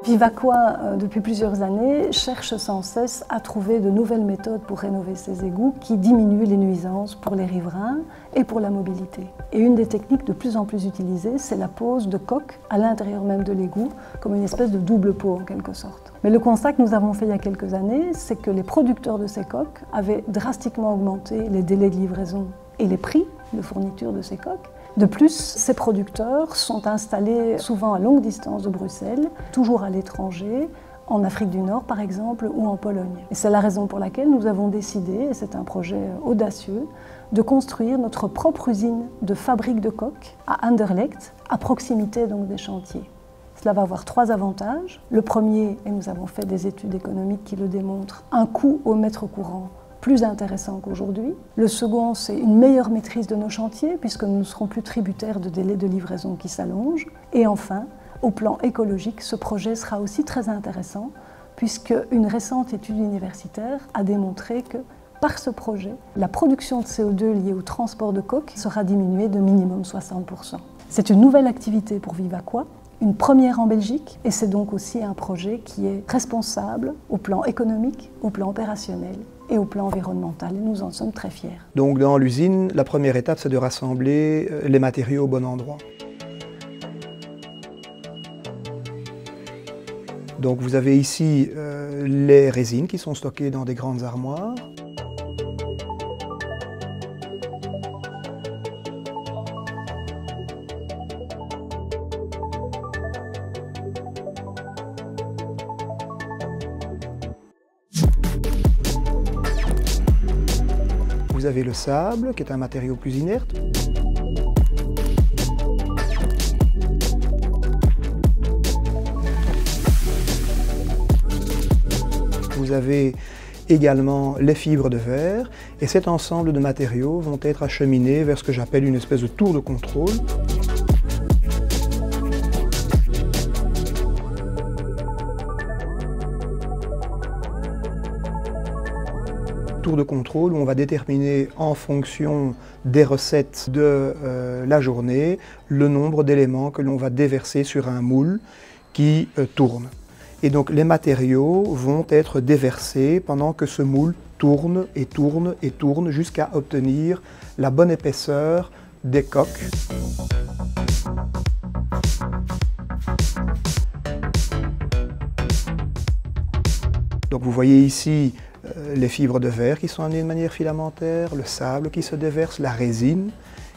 Vivaqua, depuis plusieurs années, cherche sans cesse à trouver de nouvelles méthodes pour rénover ces égouts qui diminuent les nuisances pour les riverains et pour la mobilité. Et une des techniques de plus en plus utilisées, c'est la pose de coques à l'intérieur même de l'égout, comme une espèce de double pot en quelque sorte. Mais le constat que nous avons fait il y a quelques années, c'est que les producteurs de ces coques avaient drastiquement augmenté les délais de livraison et les prix de fourniture de ces coques. De plus, ces producteurs sont installés souvent à longue distance de Bruxelles, toujours à l'étranger, en Afrique du Nord par exemple, ou en Pologne. Et c'est la raison pour laquelle nous avons décidé, et c'est un projet audacieux, de construire notre propre usine de fabrique de coques à Anderlecht, à proximité donc des chantiers. Cela va avoir 3 avantages. Le premier, et nous avons fait des études économiques qui le démontrent, un coût au mètre courant plus intéressant qu'aujourd'hui. Le second, c'est une meilleure maîtrise de nos chantiers, puisque nous ne serons plus tributaires de délais de livraison qui s'allongent. Et enfin, au plan écologique, ce projet sera aussi très intéressant, puisque une récente étude universitaire a démontré que, par ce projet, la production de CO2 liée au transport de coques sera diminuée de minimum 60%. C'est une nouvelle activité pour Vivaqua, une première en Belgique, et c'est donc aussi un projet qui est responsable au plan économique, au plan opérationnel et au plan environnemental, et nous en sommes très fiers. Donc dans l'usine, la première étape, c'est de rassembler les matériaux au bon endroit. Donc vous avez ici les résines qui sont stockées dans des grandes armoires. Vous avez le sable, qui est un matériau plus inerte. Vous avez également les fibres de verre, et cet ensemble de matériaux vont être acheminés vers ce que j'appelle une espèce de tour de contrôle. Tour de contrôle où on va déterminer en fonction des recettes de la journée le nombre d'éléments que l'on va déverser sur un moule qui tourne. Et donc les matériaux vont être déversés pendant que ce moule tourne et tourne et tourne jusqu'à obtenir la bonne épaisseur des coques. Donc vous voyez ici les fibres de verre qui sont amenées de manière filamentaire, le sable qui se déverse, la résine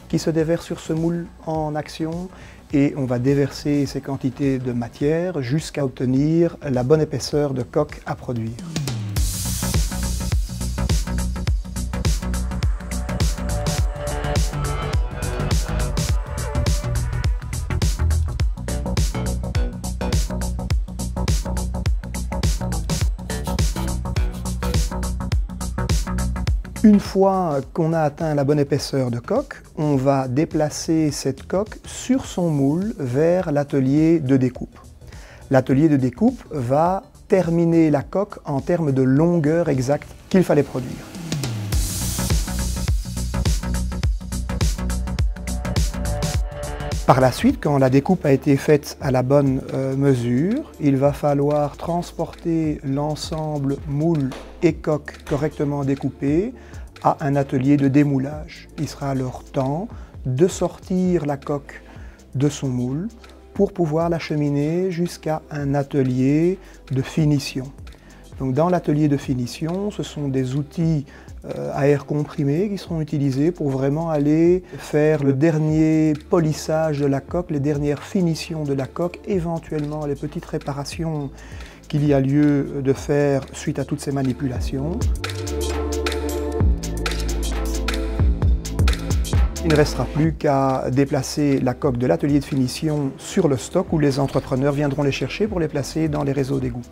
qui se déverse sur ce moule en action, et on va déverser ces quantités de matière jusqu'à obtenir la bonne épaisseur de coque à produire. Une fois qu'on a atteint la bonne épaisseur de coque, on va déplacer cette coque sur son moule vers l'atelier de découpe. L'atelier de découpe va terminer la coque en termes de longueur exacte qu'il fallait produire. Par la suite, quand la découpe a été faite à la bonne mesure, il va falloir transporter l'ensemble moule et coque correctement découpé à un atelier de démoulage. Il sera alors temps de sortir la coque de son moule pour pouvoir l'acheminer jusqu'à un atelier de finition. Donc dans l'atelier de finition, ce sont des outils à air comprimé qui seront utilisés pour vraiment aller faire le dernier polissage de la coque, les dernières finitions de la coque, éventuellement les petites réparations qu'il y a lieu de faire suite à toutes ces manipulations. Il ne restera plus qu'à déplacer la coque de l'atelier de finition sur le stock où les entrepreneurs viendront les chercher pour les placer dans les réseaux d'égouts.